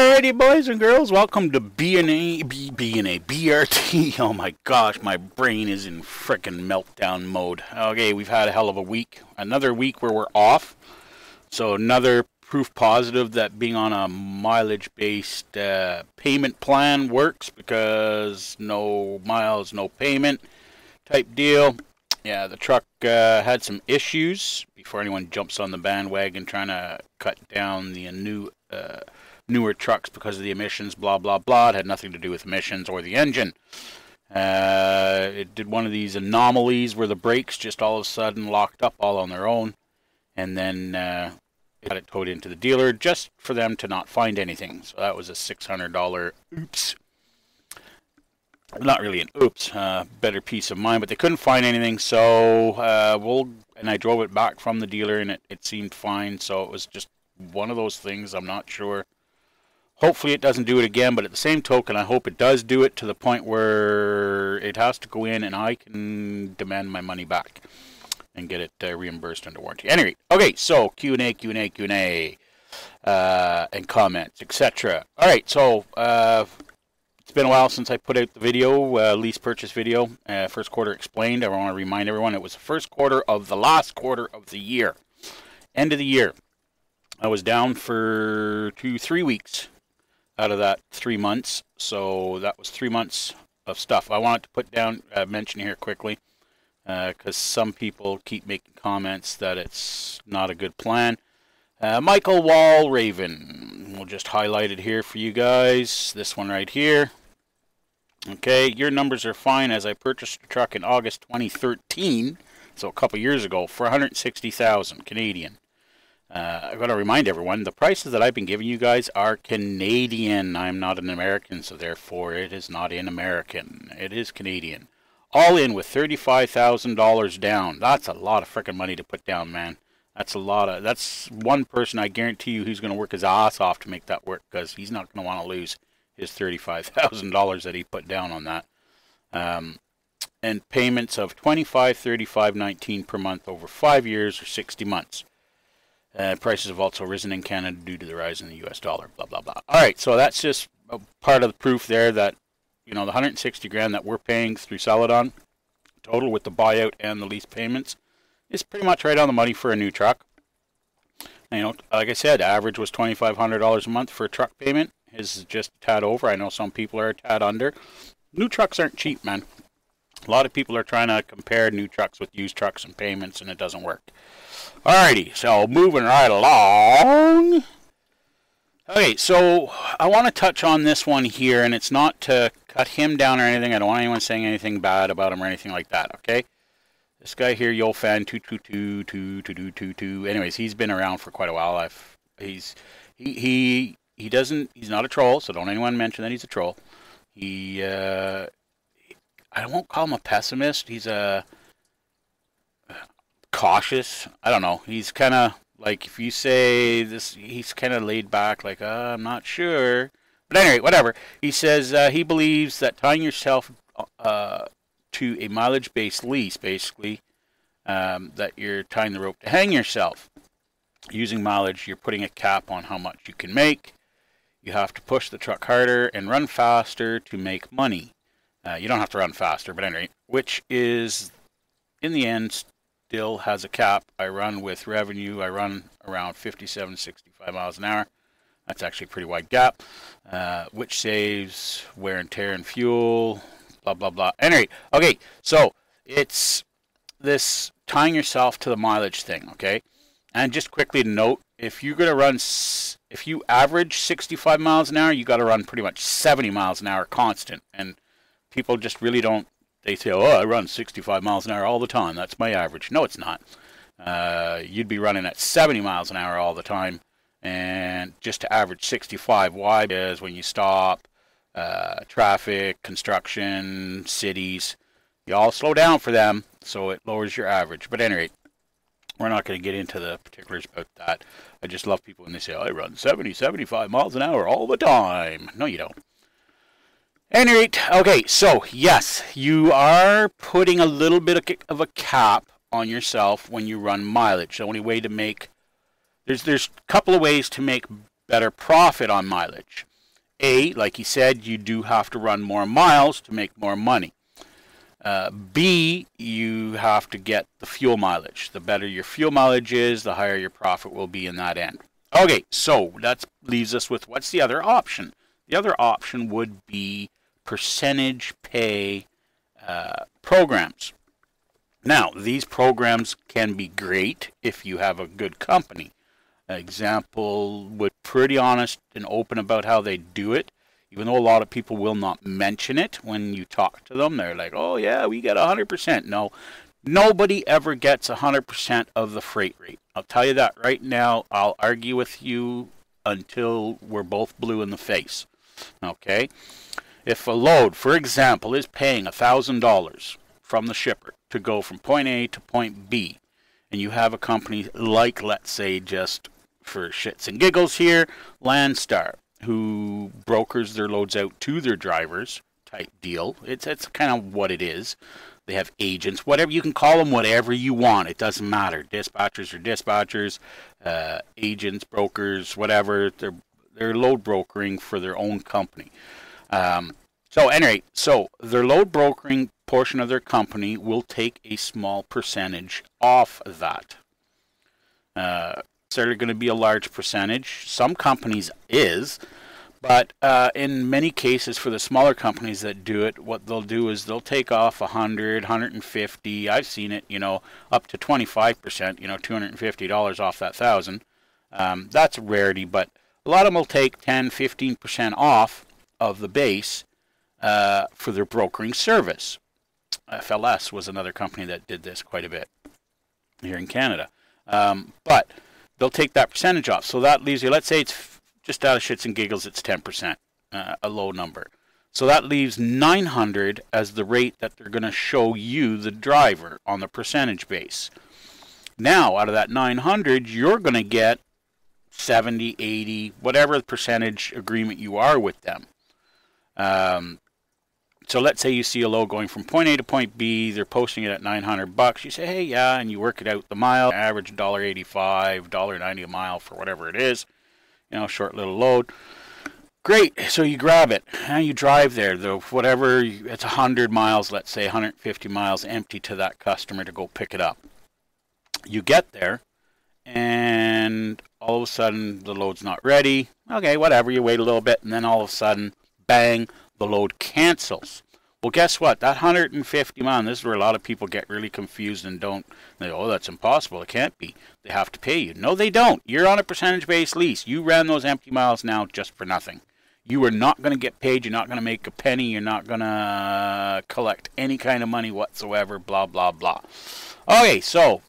Alrighty, boys and girls, welcome to BRT. Oh my gosh, my brain is in frickin' meltdown mode. Okay, we've had a hell of a week. Another week where we're off. So another proof positive that being on a mileage-based payment plan works, because no miles, no payment type deal. Yeah, the truck had some issues before anyone jumps on the bandwagon trying to cut down the newer trucks because of the emissions, blah, blah, blah. It had nothing to do with emissions or the engine. It did one of these anomalies where the brakes just all of a sudden locked up all on their own. And then it got it towed into the dealer just for them to not find anything. So that was a $600 oops. Not really an oops, better peace of mind, but they couldn't find anything. So and I drove it back from the dealer and it seemed fine. So it was just one of those things. I'm not sure. Hopefully it doesn't do it again, but at the same token, I hope it does do it to the point where it has to go in and I can demand my money back and get it reimbursed under warranty. Anyway, okay, so Q&A, and comments, etc. All right, so it's been a while since I put out the video, lease purchase video, first quarter explained. I want to remind everyone it was the first quarter of the last quarter of the year, end of the year. I was down for 2-3 weeks out of that 3 months, so that was 3 months of stuff. I wanted to put down, mention here quickly, because some people keep making comments that it's not a good plan. Michael Walraven, we'll just highlight it here for you guys. This one right here. Okay, your numbers are fine, as I purchased a truck in August 2013, so a couple years ago, for 160,000 Canadian. I've got to remind everyone, the prices that I've been giving you guys are Canadian. I'm not an American, so therefore it is not in American. It is Canadian. All in with $35,000 down. That's a lot of frickin' money to put down, man. That's one person I guarantee you who's going to work his ass off to make that work, because he's not going to want to lose his $35,000 that he put down on that. And payments of $25, $35, $19 per month over 5 years or 60 months. Prices have also risen in Canada due to the rise in the US dollar, blah, blah, blah. All right, so that's just a part of the proof there that, you know, the 160 grand that we're paying through Celadon, total with the buyout and the lease payments, is pretty much right on the money for a new truck. And, you know, like I said, average was $2,500 a month for a truck payment. His is just a tad over. I know some people are a tad under. New trucks aren't cheap, man. A lot of people are trying to compare new trucks with used trucks and payments, and it doesn't work. Alrighty, so moving right along. Okay, so I want to touch on this one here, and it's not to cut him down or anything. I don't want anyone saying anything bad about him or anything like that, okay? This guy here, Yolfan 2222222. Anyways, he's been around for quite a while. He's not a troll, so don't anyone mention that he's a troll. I won't call him a pessimist. He's a cautious. I don't know. He's kind of like, if you say this, he's kind of laid back, like, I'm not sure. But anyway, whatever. He says he believes that tying yourself to a mileage-based lease, basically, that you're tying the rope to hang yourself. Using mileage, you're putting a cap on how much you can make. You have to push the truck harder and run faster to make money. You don't have to run faster, but anyway, which is, in the end, still has a cap. I run with revenue. I run around 57, 65 miles an hour. That's actually a pretty wide gap, which saves wear and tear and fuel, blah, blah, blah. Anyway, okay, so it's this tying yourself to the mileage thing, okay? And just quickly to note, if you're going to run, if you average 65 miles an hour, you got to run pretty much 70 miles an hour constant. And people just really don't, they say, oh, I run 65 miles an hour all the time. That's my average. No, it's not. You'd be running at 70 miles an hour all the time, and just to average 65. Why? Because when you stop, traffic, construction, cities, you all slow down for them, so it lowers your average. But anyway, we're not going to get into the particulars about that. I just love people when they say, I run 70, 75 miles an hour all the time. No, you don't. Anyway, okay, so yes, you are putting a little bit of a cap on yourself when you run mileage. The only way to make, there's a couple of ways to make better profit on mileage. A, like he said, you do have to run more miles to make more money. B, you have to get the fuel mileage. The better your fuel mileage is, the higher your profit will be in that end. Okay, so that leaves us with what's the other option? The other option would be percentage pay programs. Now, these programs can be great if you have a good company. An example, would pretty honest and open about how they do it. Even though a lot of people will not mention it when you talk to them, they're like, oh yeah, we get 100%. No, nobody ever gets 100% of the freight rate. I'll tell you that right now. I'll argue with you until we're both blue in the face. Okay? If a load, for example, is paying $1,000 from the shipper to go from point A to point B, and you have a company like, let's say, just for shits and giggles here, Landstar, who brokers their loads out to their drivers type deal. It's kind of what it is. They have agents, whatever, you can call them whatever you want. It doesn't matter. Dispatchers are dispatchers, agents, brokers, whatever. They're load brokering for their own company. So anyway, so their load brokering portion of their company will take a small percentage off that. They're going to be a large percentage. Some companies is, but in many cases for the smaller companies that do it, what they'll do is they'll take off 100, 150. I've seen it, up to 25%, $250 off that 1,000. That's a rarity, but a lot of them will take 10, 15% off of the base for their brokering service. FLS was another company that did this quite a bit here in Canada. But they'll take that percentage off. So that leaves you, let's say it's just out of shits and giggles, it's 10%, a low number. So that leaves 900 as the rate that they're going to show you, the driver, on the percentage base. Now, out of that 900, you're going to get 70, 80, whatever percentage agreement you are with them. So let's say you see a load going from point A to point B, they're posting it at $900. You say, hey, yeah, and you work it out the mile, average $1.85, $1.90 a mile for whatever it is, short little load. Great, so you grab it, and you drive there, whatever, it's 100 miles, let's say 150 miles empty to that customer to go pick it up. You get there, and all of a sudden the load's not ready. Okay, whatever, you wait a little bit, and then all of a sudden, bang, the load cancels. Well, guess what? That 150 miles, this is where a lot of people get really confused and they go, oh, that's impossible. It can't be. They have to pay you. No, they don't. You're on a percentage-based lease. You ran those empty miles now just for nothing. You are not going to get paid. You're not going to make a penny. You're not going to collect any kind of money whatsoever, blah, blah, blah. Okay, so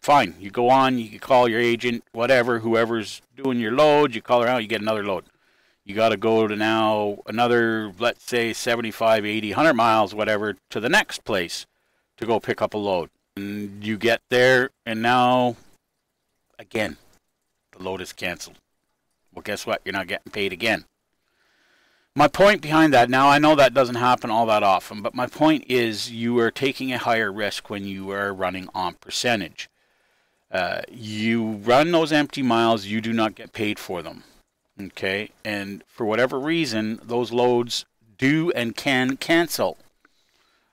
fine. You go on. You call your agent, whatever, whoever's doing your load. You call her out. You get another load. You got to go to now another, let's say, 75, 80, 100 miles, whatever, to the next place to go pick up a load. And you get there, and now, again, the load is canceled. Well, guess what? You're not getting paid again. My point behind that, now I know that doesn't happen all that often, but my point is you are taking a higher risk when you are running on percentage. You run those empty miles, you do not get paid for them. Okay, and for whatever reason, those loads do and can cancel.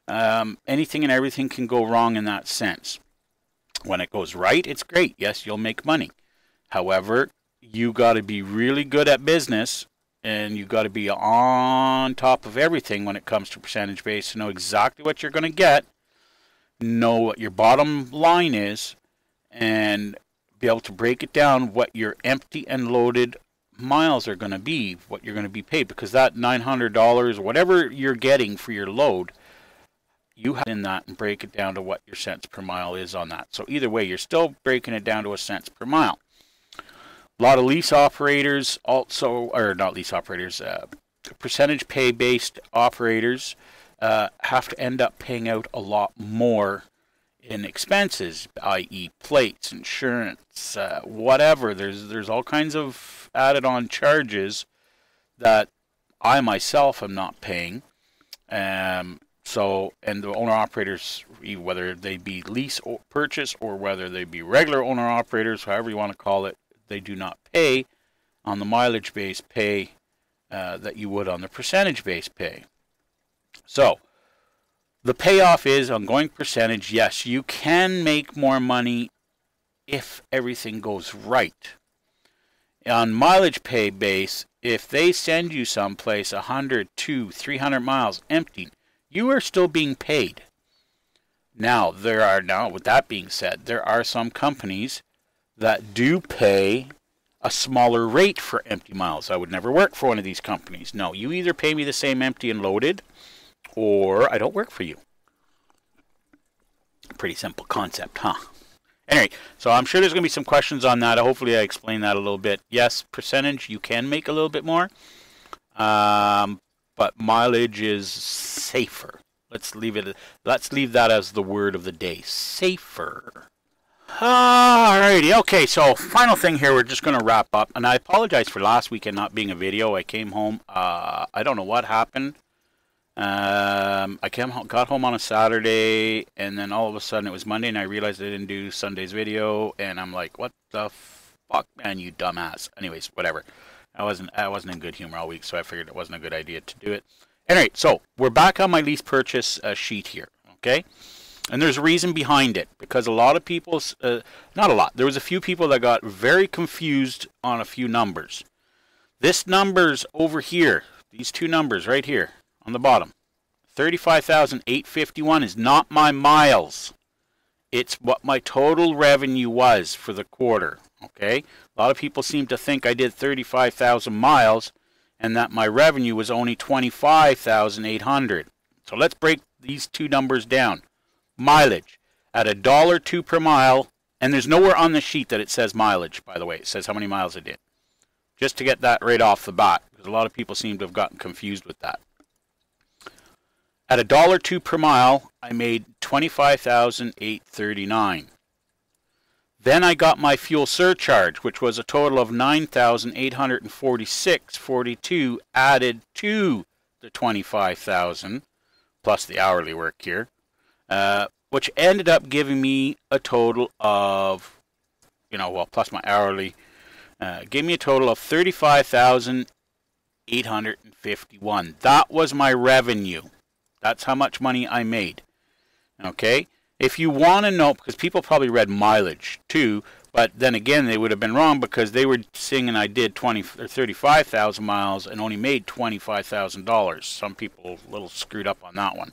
Anything and everything can go wrong in that sense. When it goes right, it's great. Yes, you'll make money. However, you got to be really good at business, and you got to be on top of everything when it comes to percentage base to know exactly what you're going to get, know what your bottom line is, and be able to break it down what your empty and loaded miles are going to be, what you're going to be paid, because that $900, whatever you're getting for your load, you have in that and break it down to what your cents per mile is on that. So either way, you're still breaking it down to a cents per mile. A lot of lease operators also, or not lease operators, percentage pay based operators have to end up paying out a lot more in expenses, i.e. plates, insurance, whatever. There's all kinds of added on charges that I myself am not paying. So, and the owner operators, whether they be lease or purchase or whether they be regular owner operators, however you want to call it, they do not pay on the mileage base, pay that you would on the percentage-based pay. So the payoff is ongoing percentage. Yes, you can make more money if everything goes right. On mileage pay base, if they send you someplace 100, 200, 300 miles empty, you are still being paid. Now, with that being said, there are some companies that do pay a smaller rate for empty miles. I would never work for one of these companies. No, you either pay me the same empty and loaded, or I don't work for you. Pretty simple concept, huh? Anyway, so I'm sure there's going to be some questions on that. Hopefully I explained that a little bit. Yes, percentage, you can make a little bit more. But mileage is safer. Let's leave that as the word of the day. Safer. Alrighty, okay, so final thing here, we're just going to wrap up. And I apologize for last weekend not being a video. I came home, I don't know what happened. I got home on a Saturday, and then all of a sudden it was Monday, and I realized I didn't do Sunday's video, and I'm like, what the fuck, man, you dumbass. Anyways, whatever. I wasn't in good humor all week, so I figured it wasn't a good idea to do it. Anyway, so we're back on my lease purchase sheet here, okay? And there's a reason behind it, because a lot of people, not a lot, there was a few people that got very confused on a few numbers. This number's over here, these two numbers right here on the bottom, 35,851 is not my miles. It's what my total revenue was for the quarter, okay? A lot of people seem to think I did 35,000 miles and that my revenue was only 25,800. So let's break these two numbers down. Mileage at $1.02 per mile, and there's nowhere on the sheet that it says mileage, by the way. It says how many miles I did. Just to get that right off the bat, because a lot of people seem to have gotten confused with that. At $1.02 per mile, I made $25,839. Then I got my fuel surcharge, which was a total of $9,846.42 added to the $25,000 plus the hourly work here, which ended up giving me a total of, plus my hourly, gave me a total of $35,851. That was my revenue. That's how much money I made. Okay? If you want to know, because people probably read mileage too, but then again they would have been wrong because they were saying I did 35,000 miles and only made $25,000. Some people a little screwed up on that one.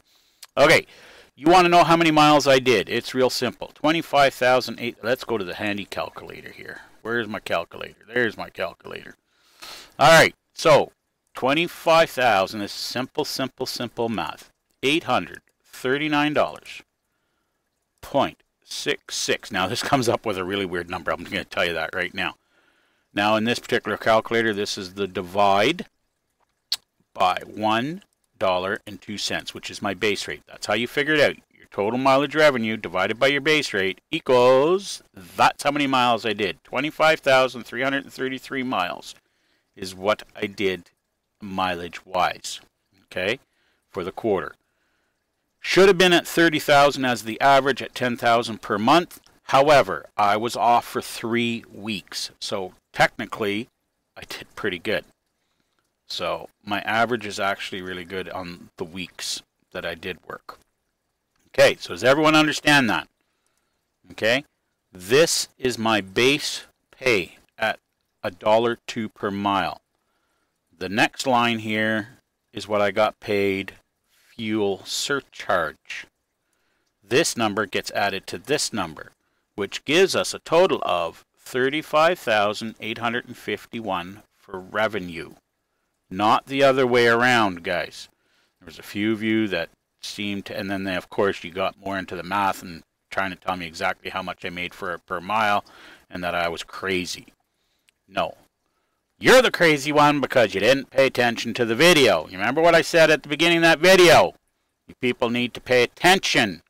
Okay, you want to know how many miles I did? It's real simple. 25,008. Let's go to the handy calculator here. Where's my calculator? There's my calculator. All right, so 25,000 is simple math. $839.66. Now this comes up with a really weird number. I'm going to tell you that right now. Now in this particular calculator, this is the divide by $1.02, which is my base rate. That's how you figure it out. Your total mileage revenue divided by your base rate equals, that's how many miles I did. 25,333 miles is what I did mileage wise, okay, for the quarter. Should have been at 30,000 as the average at 10,000 per month. However, I was off for 3 weeks, so technically I did pretty good. So my average is actually really good on the weeks that I did work. Okay, so does everyone understand that? Okay, this is my base pay at $1.02 per mile. The next line here is what I got paid fuel surcharge. This number gets added to this number, which gives us a total of $35,851 for revenue. Not the other way around, guys. There was a few of you that seemed to, and then they, of course you got more into the math and trying to tell me exactly how much I made per mile and that I was crazy. No. You're the crazy one because you didn't pay attention to the video. You remember what I said at the beginning of that video? You people need to pay attention.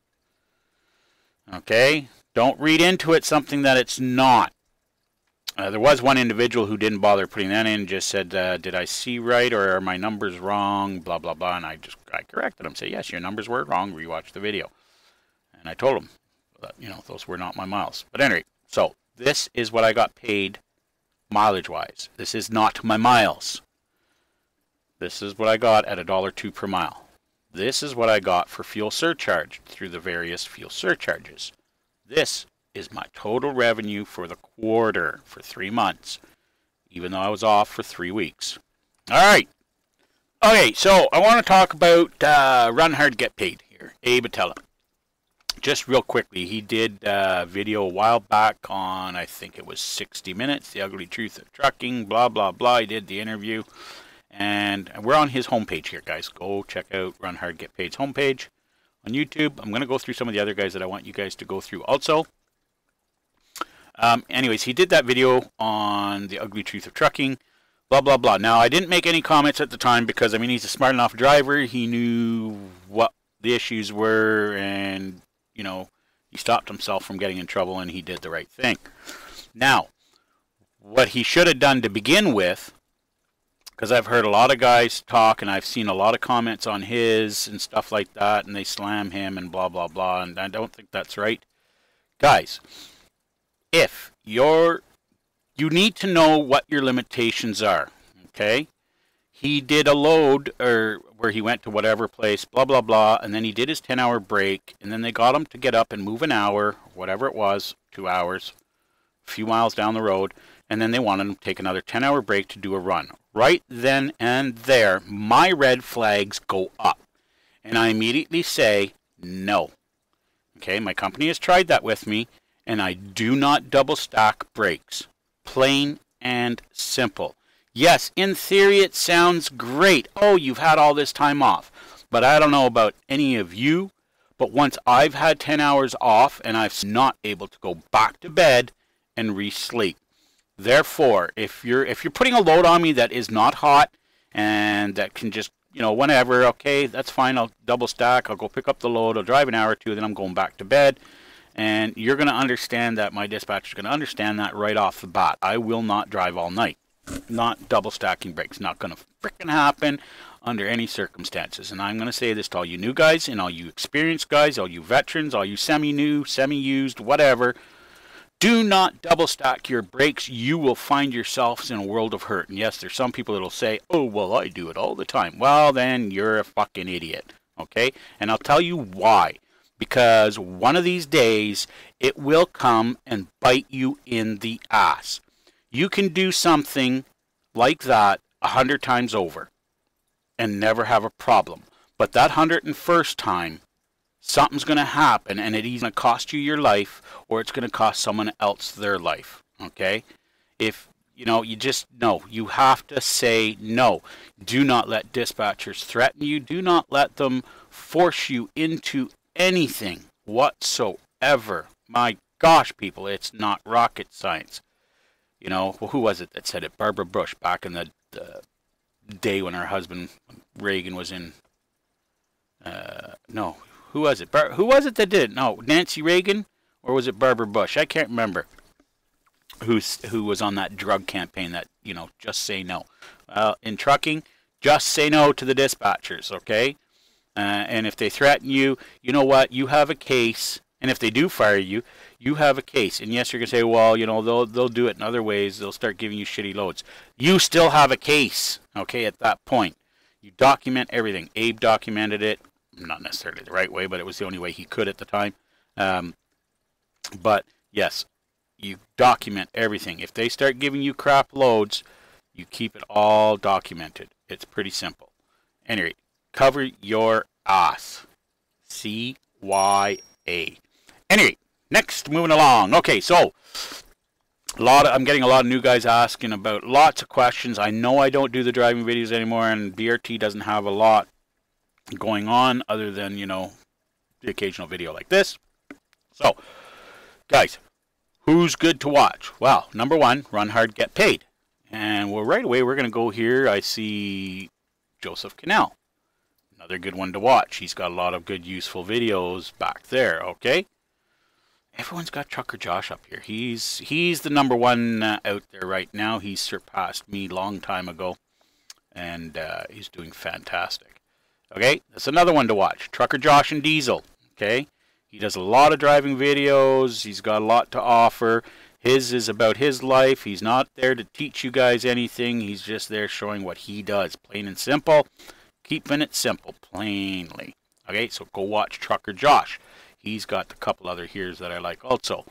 Okay? Don't read into it something that it's not. There was one individual who didn't bother putting that in, just said, did I see right or are my numbers wrong, blah, blah, blah. And I corrected him, say, yes, your numbers were wrong, rewatch the video. And I told him that, those were not my miles. But anyway, so this is what I got paid mileage-wise. This is not my miles. This is what I got at $1.02 per mile. This is what I got for fuel surcharge through the various fuel surcharges. This is my total revenue for the quarter for 3 months, even though I was off for 3 weeks. All right. Okay, so I want to talk about Run Hard, Get Paid here. Abe Attila. Just real quickly, he did a video a while back on, I think it was 60 Minutes, The Ugly Truth of Trucking, blah, blah, blah. He did the interview. And we're on his homepage here, guys. Go check out Run Hard, Get Paid's homepage on YouTube. I'm going to go through some of the other guys that I want you guys to go through also. Anyways, he did that video on The Ugly Truth of Trucking, blah, blah, blah. Now, I didn't make any comments at the time because, I mean, he's a smart enough driver. He knew what the issues were, and, you know, he stopped himself from getting in trouble, and he did the right thing. Now, what he should have done to begin with, because I've heard a lot of guys talk, and I've seen a lot of comments on his and stuff like that, and they slam him and blah, blah, blah, and I don't think that's right. Guys, if you need to know what your limitations are, okay? He did a load or where he went to whatever place, blah, blah, blah, and then he did his 10-hour break, and then they got him to get up and move an hour, whatever it was, 2 hours, a few miles down the road, and then they wanted him to take another 10-hour break to do a run. Right then and there, my red flags go up, and I immediately say no. Okay, my company has tried that with me, and I do not double stack brakes. Plain and simple. Yes, in theory it sounds great. Oh, you've had all this time off. But I don't know about any of you, but once I've had 10 hours off and I'm not able to go back to bed and re-sleep. Therefore, if you're putting a load on me that is not hot and that can just, you know, whenever, okay, that's fine, I'll double stack, I'll go pick up the load, I'll drive an hour or two, then I'm going back to bed. And you're going to understand that, my dispatcher's going to understand that right off the bat. I will not drive all night. Not double stacking brakes. Not going to freaking happen under any circumstances. And I'm going to say this to all you new guys and all you experienced guys, all you veterans, all you semi-new, semi-used, whatever. Do not double stack your brakes. You will find yourselves in a world of hurt. And yes, there's some people that will say, oh, well, I do it all the time. Well, then you're a fucking idiot. Okay? And I'll tell you why. Because one of these days, it will come and bite you in the ass. You can do something like that 100 times over and never have a problem. But that 101st time, something's going to happen, and it's going to cost you your life, or it's going to cost someone else their life. Okay? If, you know, you just know. You have to say no. Do not let dispatchers threaten you. Do not let them force you into anything whatsoever. My gosh, people, it's not rocket science. You know, well, who was it that said it? Barbara Bush, back in the day when her husband Reagan was in. No, who was it? Who was it that did it? No, Nancy Reagan, or was it Barbara Bush? I can't remember. Who was on that drug campaign that, you know, just say no. In trucking, just say no to the dispatchers, okay? And if they threaten you, you know what? You have a case. And if they do fire you, you have a case. And yes, you're going to say, well, you know, they'll do it in other ways. They'll start giving you shitty loads. You still have a case, okay, at that point. You document everything. Abe documented it. Not necessarily the right way, but it was the only way he could at the time. But, yes, you document everything. If they start giving you crap loads, you keep it all documented. It's pretty simple. Anyway, cover your ass. CYA. Anyway, next, moving along. Okay, so I'm getting a lot of new guys asking about lots of questions. I know I don't do the driving videos anymore, and BRT doesn't have a lot going on other than, you know, the occasional video like this. So, guys, who's good to watch? Well, number one, Run Hard, Get Paid. And well, right away, we're going to go here. I see Joseph Cannell. Another good one to watch. He's got a lot of good, useful videos back there, okay? Everyone's got Trucker Josh up here. He's the number one out there right now. He's surpassed me long time ago, and he's doing fantastic. Okay, that's another one to watch. Trucker Josh and Diesel. Okay, he does a lot of driving videos. He's got a lot to offer. His is about his life. He's not there to teach you guys anything. He's just there showing what he does. Plain and simple. Keeping it simple, plainly. Okay, so go watch Trucker Josh. He's got a couple other here's that I like also.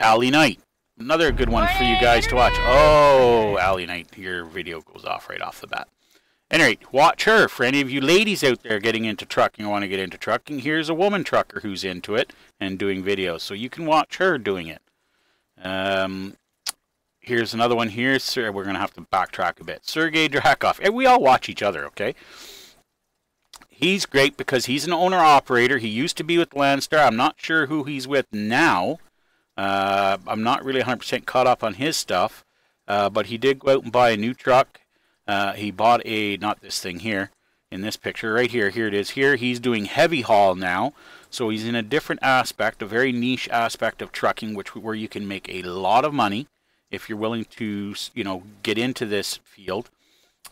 Allie Knight. Another good one for you guys to watch. Oh, Allie Knight, your video goes off right off the bat. Anyway, watch her. For any of you ladies out there getting into trucking or want to get into trucking, here's a woman trucker who's into it and doing videos. So you can watch her doing it. Here's another one here. We're going to have to backtrack a bit. Sergey Drakov. We all watch each other, okay? He's great because he's an owner-operator. He used to be with Landstar. I'm not sure who he's with now. I'm not really 100% caught up on his stuff. But he did go out and buy a new truck. He bought a, not this thing here, in this picture, right here. Here it is here. He's doing heavy haul now. So he's in a different aspect, a very niche aspect of trucking, where you can make a lot of money if you're willing to, you know, get into this field.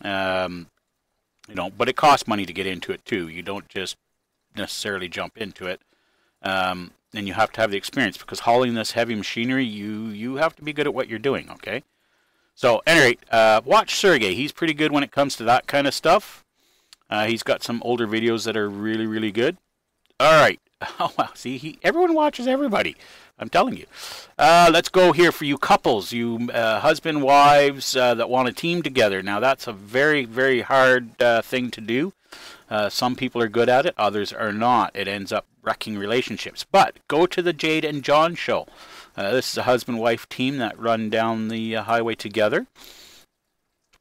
You know, but it costs money to get into it too. You don't just necessarily jump into it. And you have to have the experience, because hauling this heavy machinery, you have to be good at what you're doing, okay? So, anyway, watch Sergey. He's pretty good when it comes to that kind of stuff. He's got some older videos that are really, really good. All right. Oh, wow. See, everyone watches everybody. I'm telling you. Let's go here for you couples, you husband, wives that want to team together. Now, that's a very, very hard thing to do. Some people are good at it. Others are not. It ends up wrecking relationships. But go to the Jade and John show. This is a husband-wife team that run down the highway together.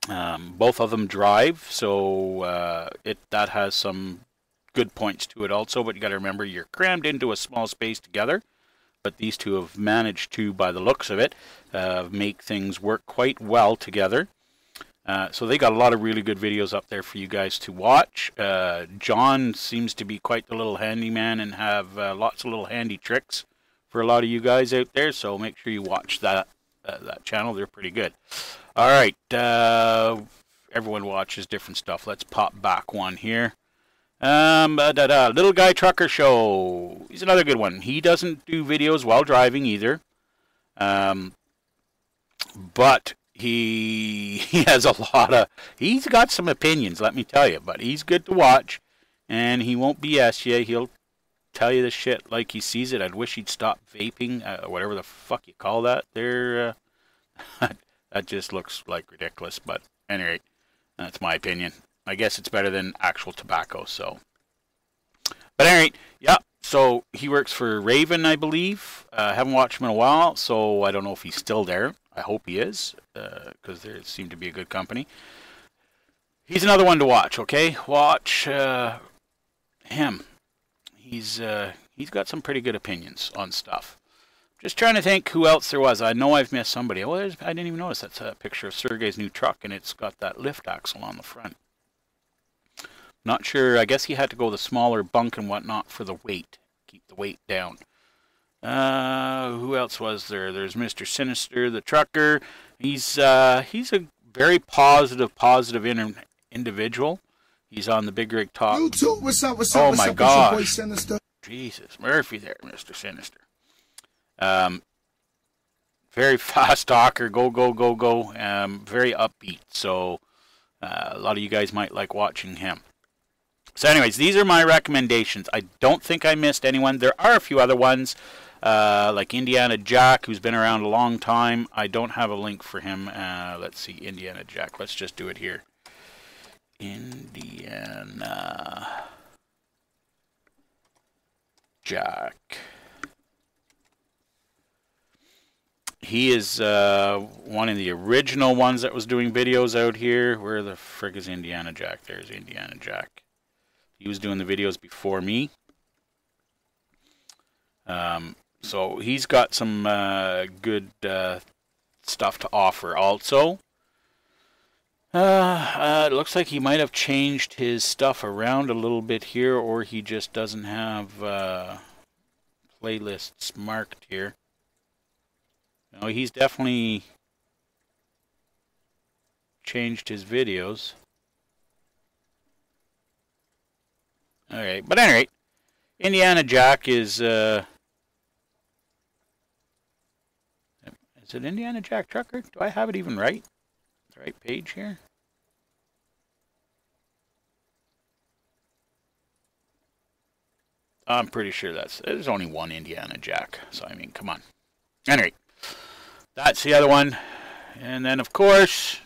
Both of them drive, so that has some good points to it also. But you got to remember, you're crammed into a small space together. But these two have managed to, by the looks of it, make things work quite well together. So they got a lot of really good videos up there for you guys to watch. John seems to be quite the little handyman and have lots of little handy tricks for a lot of you guys out there. So make sure you watch that channel. They're pretty good. All right. Everyone watches different stuff. Let's pop back one here. Little Guy Trucker Show. He's another good one. He doesn't do videos while driving either. But he has a lot of, he's got some opinions, let me tell you, but he's good to watch, and he won't BS you. He'll tell you the shit like he sees it. I'd wish he'd stop vaping, whatever the fuck you call that there. That just looks like ridiculous, but anyway, that's my opinion. I guess it's better than actual tobacco, so. But anyway, yeah, so he works for Raven, I believe. Haven't watched him in a while, so I don't know if he's still there. I hope he is, because they seem to be a good company. He's another one to watch, okay? Watch him. He's got some pretty good opinions on stuff. Just trying to think who else there was. I know I've missed somebody. Well, I didn't even notice that's a picture of Sergey's new truck, and it's got that lift axle on the front. Not sure. I guess he had to go the smaller bunk and whatnot for the weight. Keep the weight down. Who else was there? There's Mr. Sinister, the trucker. He's a very positive individual. He's on the Big Rig Talk. YouTube, what's up? Oh my gosh. Boy Sinister. Jesus, Murphy there, Mr. Sinister. Very fast talker. Go, go, go, go. Very upbeat. So a lot of you guys might like watching him. So anyways, these are my recommendations. I don't think I missed anyone. There are a few other ones, like Indiana Jack, who's been around a long time. I don't have a link for him. Let's see, Indiana Jack. Let's just do it here. Indiana Jack. He is one of the original ones that was doing videos out here. Where the frick is Indiana Jack? There's Indiana Jack. He was doing the videos before me. So he's got some good stuff to offer also. It looks like he might have changed his stuff around a little bit here, or he just doesn't have playlists marked here. No, he's definitely changed his videos. Alright, but anyway, Indiana Jack is Is it Indiana Jack Trucker? Do I have it even right? The right page here? I'm pretty sure there's only one Indiana Jack. So, I mean, come on. Anyway, that's the other one. And then, of course,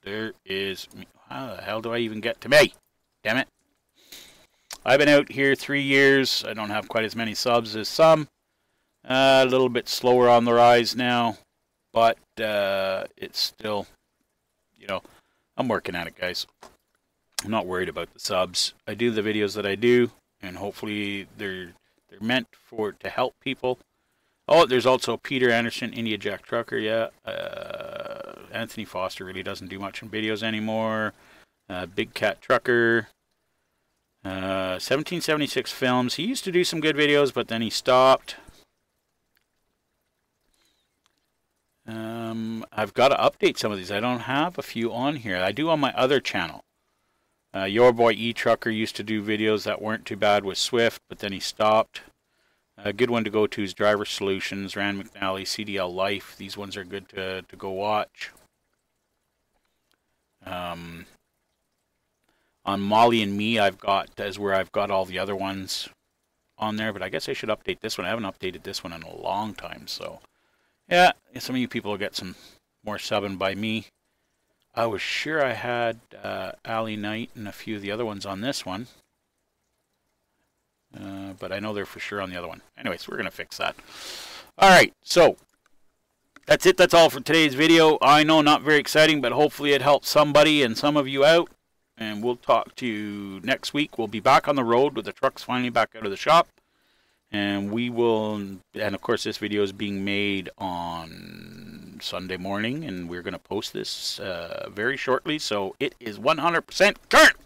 there is... How the hell do I even get to me? Damn it. I've been out here 3 years. I don't have quite as many subs as some. A little bit slower on the rise now. But it's still, you know, I'm working at it, guys. I'm not worried about the subs. I do the videos that I do. And hopefully they're meant to help people. Oh, there's also Peter Anderson, India Jack Trucker, yeah. Anthony Foster really doesn't do much in videos anymore. Big Cat Trucker. 1776 Films. He used to do some good videos, but then he stopped. I've got to update some of these. I don't have a few on here. I do on my other channel. Your Boy E-Trucker used to do videos that weren't too bad with Swift, but then he stopped. A good one to go to is Driver Solutions, Rand McNally, CDL Life. These ones are good to go watch. On Molly and Me, I've got all the other ones on there, but I guess I should update this one. I haven't updated this one in a long time, so yeah, some of you people will get some more subbing by me. I was sure I had Alley Knight and a few of the other ones on this one. But I know they're for sure on the other one. Anyways, we're going to fix that. Alright, so that's it. That's all for today's video. I know, not very exciting, but hopefully it helps somebody and some of you out. And we'll talk to you next week. We'll be back on the road with the trucks finally back out of the shop. And we will, and of course this video is being made on Sunday morning, and we're going to post this very shortly, so it is 100% current.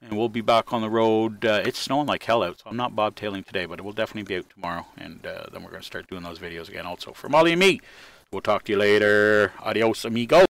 And we'll be back on the road. It's snowing like hell out, so I'm not bobtailing today, but it will definitely be out tomorrow, and then we're going to start doing those videos again also. For Molly and me, we'll talk to you later. Adios, amigo.